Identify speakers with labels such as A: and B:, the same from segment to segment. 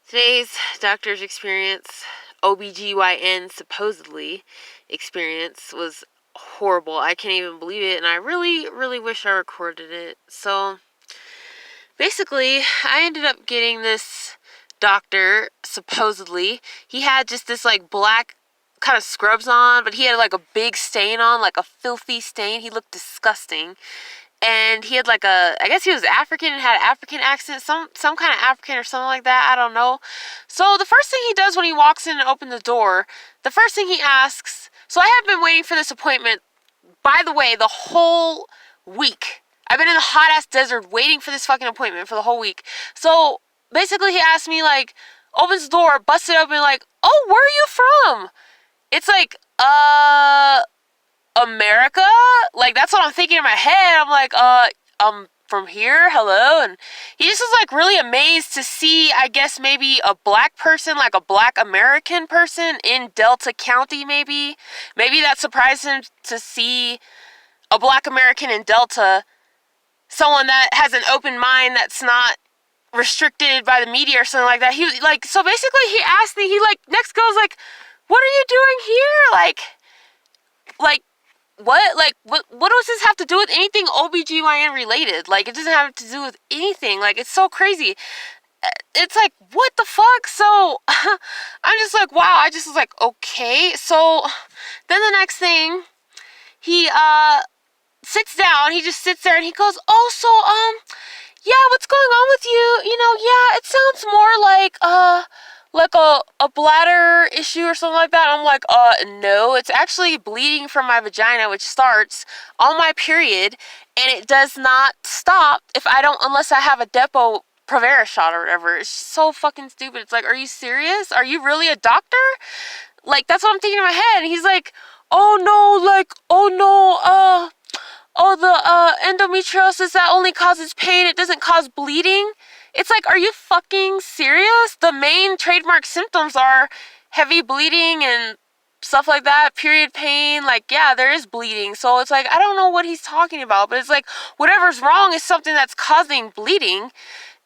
A: Today's doctor's experience, OBGYN supposedly experience, was horrible. I can't even believe it, and I really, really wish I recorded it. So, basically, I ended up getting this doctor, supposedly. He had just this, like, black kind of scrubs on, but he had, like, a big stain on, like a filthy stain. He looked disgusting. And he had like I guess he was African and had an African accent, some kind of African or something like that, I don't know. So the first thing he does when he walks in and opens the door, the first thing he asks, so I have been waiting for this appointment, by the way, the whole week. I've been in the hot ass desert waiting for this fucking appointment for the whole week. So basically he asked me, like, opens the door, busts it open, like, oh, where are you from? It's like, America? Like, that's what I'm thinking in my head. I'm like, I'm from here, hello? And he just was, like, really amazed to see, I guess, maybe a black person, like a black American person in Delta County, maybe. Maybe that surprised him to see a black American in Delta, someone that has an open mind that's not restricted by the media or something like that. He, like, so basically he asked me, he, like, next goes, like, what are you doing here? Like, what? Like, what does this have to do with anything OBGYN related? Like, it doesn't have to do with anything. Like, it's so crazy. It's like, what the fuck? So, I'm just like, wow. I just was like, okay. So, then the next thing, he, sits down. He just sits there and he goes, oh, so, yeah, what's going on with you? You know, yeah, it sounds more like a bladder issue or something like that. I'm like, no, it's actually bleeding from my vagina, which starts on my period, and it does not stop unless I have a Depo Provera shot or whatever. It's so fucking stupid. It's like, are you serious? Are you really a doctor? Like, that's what I'm thinking in my head. And he's like, oh no, the endometriosis, that only causes pain, it doesn't cause bleeding. It's like, are you fucking serious? The main trademark symptoms are heavy bleeding and stuff like that, period pain. Like, yeah, there is bleeding. So it's like, I don't know what he's talking about, but it's like, whatever's wrong is something that's causing bleeding.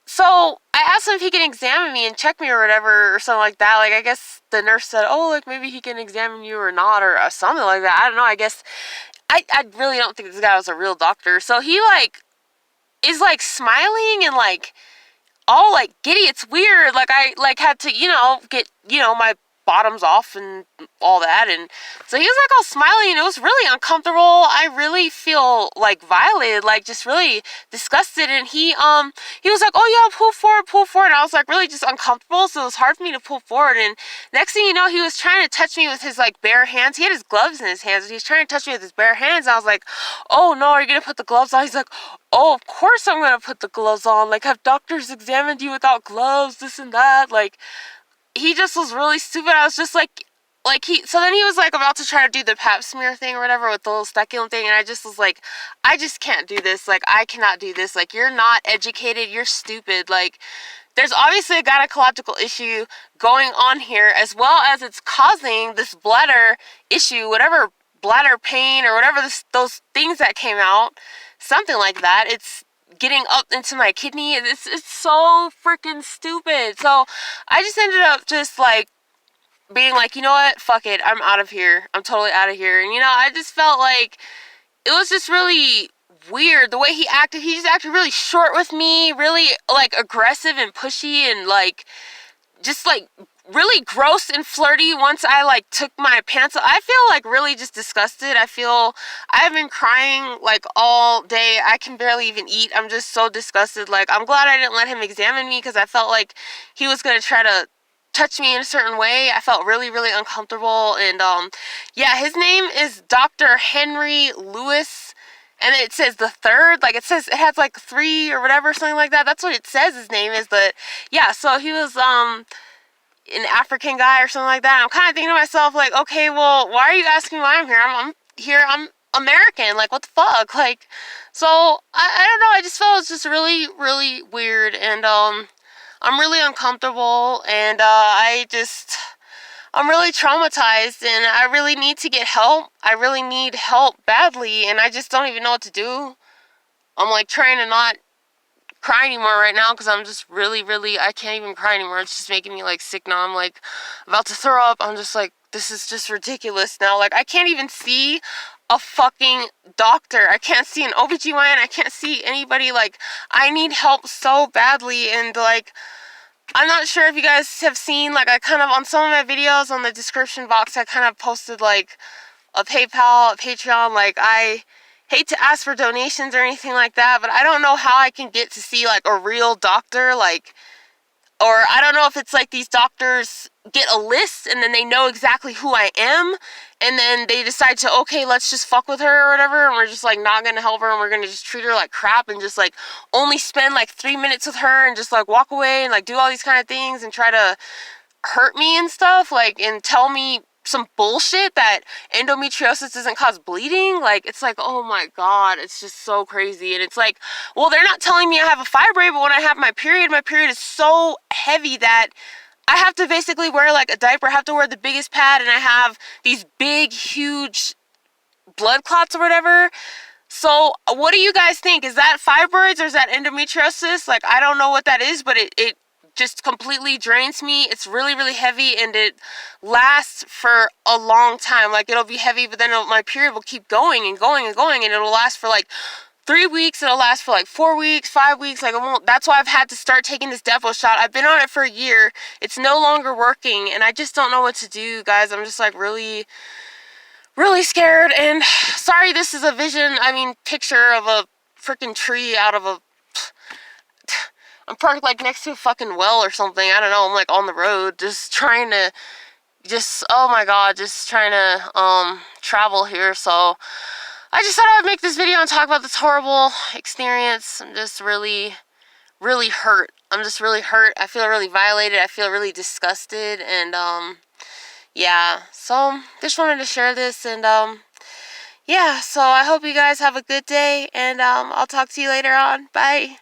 A: So I asked him if he can examine me and check me or whatever, or something like that. Like, I guess the nurse said, oh, like, maybe he can examine you or not, or something like that. I don't know. I guess I really don't think this guy was a real doctor. So he, like, is, like, smiling and, like, all, like, giddy. It's weird. Like, I, like, had to, get, my bottoms off and all that. And so he was, like, all smiling, and it was really uncomfortable. I really feel, like, violated, like, just really disgusted. And he was like, oh, yeah, pull forward. And I was, like, really just uncomfortable. So it was hard for me to pull forward. And next thing you know, he was trying to touch me with his, like, bare hands. He had his gloves in his hands, and he was trying to touch me with his bare hands. And I was like, oh, no, are you going to put the gloves on? He's like, oh, of course I'm going to put the gloves on. Like, have doctors examined you without gloves, this and that? Like, he just was really stupid. I was just like, so then he was, like, about to try to do the pap smear thing or whatever with the little speculum thing, and I just was like, I just can't do this. Like, I cannot do this. Like, you're not educated. You're stupid. Like, there's obviously a gynecological issue going on here, as well as it's causing this bladder issue, whatever, bladder pain or whatever, those things that came out, something like that. It's getting up into my kidney. It's so freaking stupid. So I just ended up just, like, being like, you know what, fuck it, I'm out of here. I'm totally out of here. And, I just felt like it was just really weird the way he acted. He just acted really short with me, really, like, aggressive and pushy, and, like, just, like, really gross and flirty once I, like, took my pants off. I feel, like, really just disgusted. I've been crying, like, all day. I can barely even eat. I'm just so disgusted. Like, I'm glad I didn't let him examine me, because I felt like he was gonna try to touch me in a certain way. I felt really, really uncomfortable. And yeah, his name is Dr. Henry Lewis, and it says the third, like, it has like 3 or whatever, something like that. That's what it says his name is. But yeah, so he was an African guy or something like that. I'm kind of thinking to myself, like, okay, well, why are you asking me why I'm here? I'm here, I'm American. Like, what the fuck? Like, so I don't know, I just felt it was just really, really weird. And I'm really uncomfortable, and I'm really traumatized, and I really need to get help. I really need help badly, and I just don't even know what to do. I'm, like, trying to not cry anymore right now because I'm just really, I can't even cry anymore. It's just making me like sick now. I'm like about to throw up. I'm just like, this is just ridiculous now. Like I can't even see a fucking doctor. I can't see an OBGYN. I can't see anybody. Like I need help so badly. And like, I'm not sure if you guys have seen, like I kind of, on some of my videos on the description box, I kind of posted like a PayPal, a Patreon. Like I hate to ask for donations or anything like that, but I don't know how I can get to see like a real doctor, like, or I don't know if it's like these doctors get a list and then they know exactly who I am and then they decide to, okay, let's just fuck with her or whatever, and we're just like not gonna help her and we're gonna just treat her like crap and just like only spend like 3 minutes with her and just like walk away and like do all these kind of things and try to hurt me and stuff, like, and tell me some bullshit that endometriosis doesn't cause bleeding. Like, it's like, oh my god, it's just so crazy. And it's like, well, they're not telling me I have a fibroid, but when I have my period is so heavy that I have to basically wear like a diaper. I have to wear the biggest pad, and I have these big, huge blood clots or whatever. So what do you guys think? Is that fibroids or is that endometriosis? Like, I don't know what that is, but it just completely drains me. It's really, really heavy, and it lasts for a long time. Like, it'll be heavy, but then my period will keep going and going and going, and it'll last for like 3 weeks. It'll last for like 4 weeks, 5 weeks. Like, it won't. That's why I've had to start taking this Depo shot. I've been on it for a year. It's no longer working, and I just don't know what to do, guys. I'm just like really scared. And sorry, this is a picture of a freaking tree out of a, I'm parked like next to a fucking well or something. I don't know. I'm like on the road just trying to oh my god, just trying to travel here. So I just thought I would make this video and talk about this horrible experience. I'm just really hurt. I'm just really hurt. I feel really violated. I feel really disgusted. And yeah, so just wanted to share this. And yeah, so I hope you guys have a good day, and I'll talk to you later on. Bye.